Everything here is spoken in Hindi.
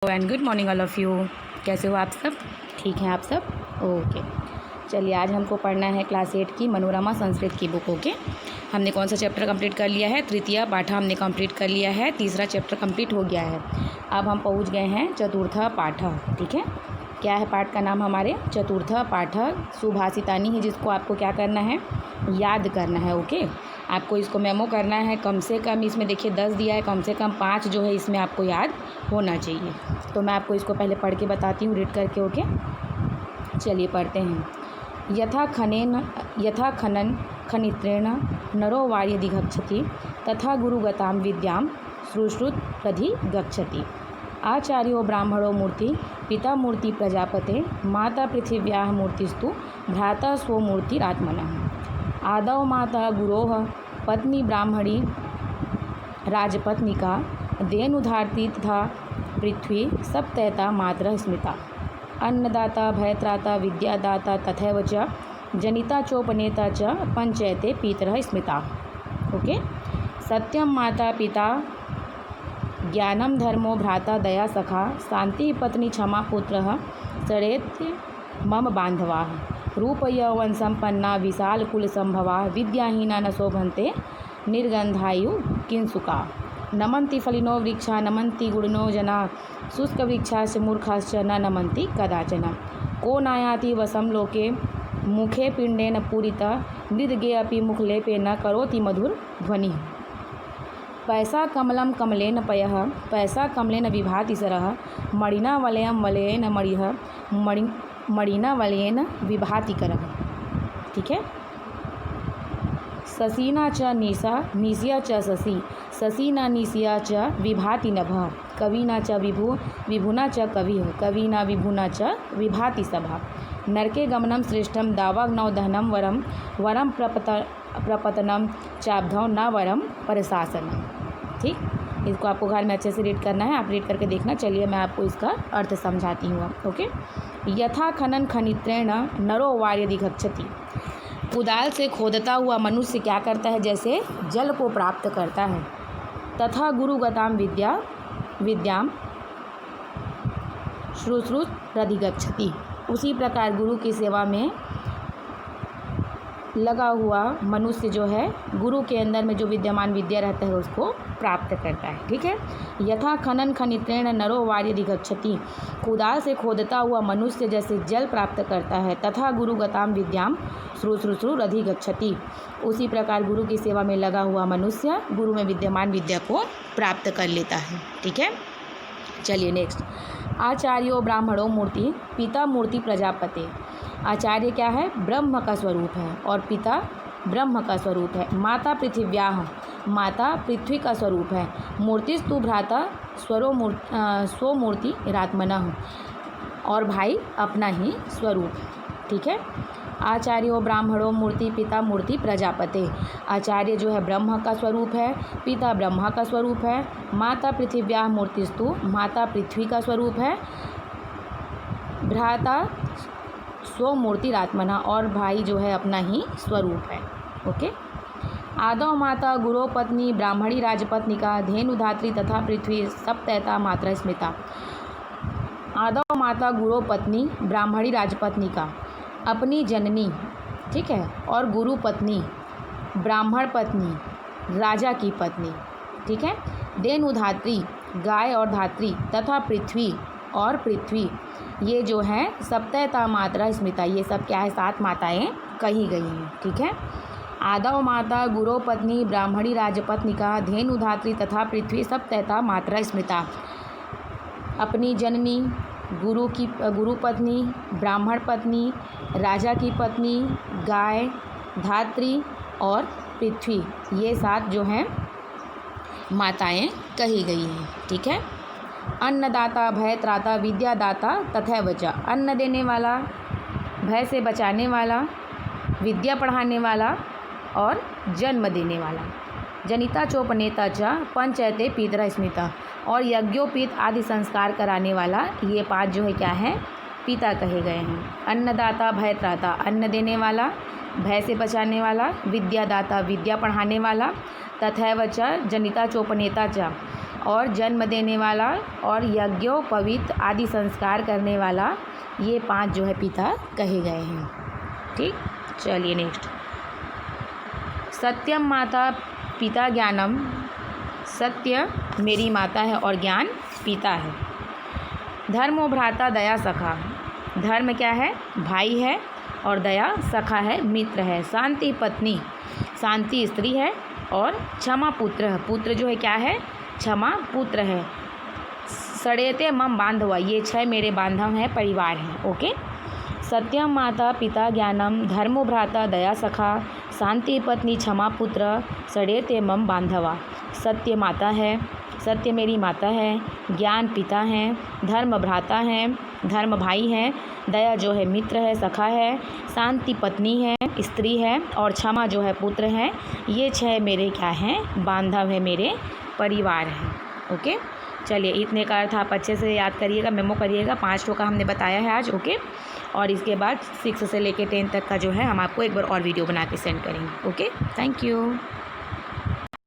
And good morning all of you. कैसे हो आप सब? ठीक हैं आप सब? ओके, चलिए आज हमको पढ़ना है क्लास 8 की मनोरमा संस्कृत की बुक। ओके, हमने कौन सा चैप्टर कंप्लीट कर लिया है? तृतीय पाठ हमने कंप्लीट कर लिया है, तीसरा चैप्टर कंप्लीट हो गया है। अब हम पहुंच गए हैं चतुर्थ पाठ। ठीक है, क्या है पाठ का नाम? हमारे चतुर्थ पाठ सुभाषितानी है, जिसको आपको क्या करना है? याद करना है। ओके, आपको इसको मेमो करना है। कम से कम इसमें देखिए 10 दिया है, कम से कम 5 जो है इसमें आपको याद होना चाहिए। तो मैं आपको इसको पहले पढ़ के बताती हूँ रीड करके। ओके, चलिए पढ़ते हैं। यथा खनन खनित्रेण नरो वार्यधिगच्छति तथा गुरुगतां विद्यां शुश्रुतधिगच्छति। आचार्यो ब्राह्मणो मूर्ति पिता मूर्ति प्रजापते माता पृथिव्याः मूर्तिस्तु भ्राता स्वमूर्तिरात्मनः। आदौ माता गुरोः पत्नी ब्राह्मणी राजपत्निका धेनुधार्ती तथा पृथ्वी सप्तैता मातरः स्मृता। अन्नदाता भयत्राता विद्यादाता तथैव च जनिता चोपनेता च पंचैते पितरः स्मृता। ओके, सत्यम माता पिता ज्ञानम धर्मो भ्राता दया सखा शांति पत्नी क्षमा पुत्रः सरेत मम बांधवाः। रूप यौवन संपन्ना विशाल कुल संभवा विद्याहीना न शोभन्ते निर्गंधायु किंसुका। नमन्ति फलिनो वृक्षा नमन्ति गुणनो जना शुष्क वृक्षाश्च मूर्खाश्च न नमन्ति कदाचन। को नायाति वसं लोके मुखे पिंडेन पूरिता मृदगे अपि मुखलेपे न करोति मधुर ध्वनि। पैसा कमलं कमलेन पयः पैसा कमलेन विभाति सरः मणिना वलयं वलयेन मणिः मणिना वलयेन विभाति करः। ठीक है, ससीना च निशा निशिया च शशि शशिना निशिया च विभाति नभः। कविना च विभु विभुना च कविः कविना विभुना च विभाति सभा। नरके गमनं श्रेष्ठं दावाग्नौ दहनं वरं वरं प्रपतनं चाब्धौ न वरं परशासनम्। ठीक, इसको आपको घर में अच्छे से रीड करना है, आप रीड करके देखना। चलिए मैं आपको इसका अर्थ समझाती हूँ। ओके, यथा खनन खनित्रेण नरो वार्यधिगच्छति। कुदाल से खोदता हुआ मनुष्य क्या करता है? जैसे जल को प्राप्त करता है। तथा गुरुगतां विद्यां शुश्रुतधिगच्छति। उसी प्रकार गुरु की सेवा में लगा हुआ मनुष्य जो है गुरु के अंदर में जो विद्यमान विद्या रहता है उसको प्राप्त करता है। ठीक है, यथा खनन खनित्रेण नरो वार्यधिगच्छति। कुदाल से खोदता हुआ मनुष्य जैसे जल प्राप्त करता है। तथा गुरुगतां विद्यां शुश्रुतधिगच्छति। उसी प्रकार गुरु की सेवा में लगा हुआ मनुष्य गुरु में विद्यमान विद्या को प्राप्त कर लेता है। ठीक है, चलिए नेक्स्ट। आचार्यो ब्राह्मणो मूर्ति पिता मूर्ति प्रजापते। आचार्य क्या है? ब्रह्म का स्वरूप है और पिता ब्रह्म का स्वरूप है। माता पृथिव्याः माता पृथ्वी का स्वरूप है। मूर्तिस्तु भ्राता स्वमूर्ति रात्मनः और भाई अपना ही स्वरूप। ठीक है, आचार्यो ब्राह्मणो मूर्ति पिता मूर्ति प्रजापते। आचार्य जो है ब्रह्म का स्वरूप है, पिता ब्रह्मा का स्वरूप है। माता पृथिव्याः मूर्तिस्तु माता पृथ्वी का स्वरूप है। भ्राता स्वमूर्तिरात्मना और भाई जो है अपना ही स्वरूप है। ओके, आदौ माता गुरो पत्नी ब्राह्मणी राजपत्निका धेनुधात्री तथा पृथ्वी सप्तैता मात्रा स्मृता। आदौ माता गुरो पत्नी ब्राह्मणी राजपत्निका अपनी जननी, ठीक है, और गुरु पत्नी ब्राह्मण पत्नी राजा की पत्नी। ठीक है, धेनुधात्री गाय और धात्री तथा पृथ्वी और पृथ्वी ये जो है सप्तैता मात्रा स्मृता। ये सब क्या है? 7 माताएं कही गई हैं। ठीक है, आदौ माता गुरो पत्नी ब्राह्मणी राजपत्निका धेनुधात्री तथा पृथ्वी सप्तैता मात्रा स्मृता। अपनी जननी गुरु पत्नी ब्राह्मण पत्नी राजा की पत्नी गाय धात्री और पृथ्वी ये 7 जो हैं माताएं कही गई हैं। ठीक है, अन्नदाता भयत्राता विद्यादाता तथैव च। अन्न देने वाला, भय से बचाने वाला, विद्या पढ़ाने वाला और जन्म देने वाला। जनिता चोपनेता च पंचैते पितरः स्मृता और यज्ञोपीत आदि संस्कार कराने वाला। ये 5 जो है क्या है? पिता कहे गए हैं। अन्नदाता भयत्राता अन्न देने वाला, भय से बचाने वाला, विद्यादाता विद्या पढ़ाने वाला, तथैव च जनिता चोपनेता च और जन्म देने वाला और यज्ञोपवीत आदि संस्कार करने वाला, ये 5 जो है पिता कहे गए हैं। ठीक, चलिए नेक्स्ट। सत्यम माता पिता ज्ञानम, सत्य मेरी माता है और ज्ञान पिता है। धर्मो भ्राता दया सखा, धर्म क्या है? भाई है, और दया सखा है, मित्र है। शांति पत्नी, शांति स्त्री है, और क्षमा पुत्र है, पुत्र जो है क्या है? क्षमा पुत्र है। सड़ेते मम बांधवा, ये 6 मेरे बांधव हैं, परिवार हैं। ओके, सत्यम माता पिता ज्ञानम, धर्मो भ्राता दया सखा, शांति पत्नी क्षमा पुत्र, सड़ेते मम बांधवा। सत्य माता है, सत्य मेरी माता है, ज्ञान पिता हैं, धर्म भ्राता हैं, धर्म भाई हैं, दया जो है मित्र है, सखा है, शांति पत्नी है, स्त्री है, और क्षमा जो है पुत्र है। ये 6 मेरे क्या हैं? बांधव है, मेरे परिवार हैं। ओके, चलिए इतने का अर्थ आप अच्छे से याद करिएगा, मेमो करिएगा। 5 का हमने बताया है आज। ओके, और इसके बाद 6 से लेकर 10 तक का जो है हम आपको एक बार और वीडियो बना के सेंड करेंगे। Okay, thank you.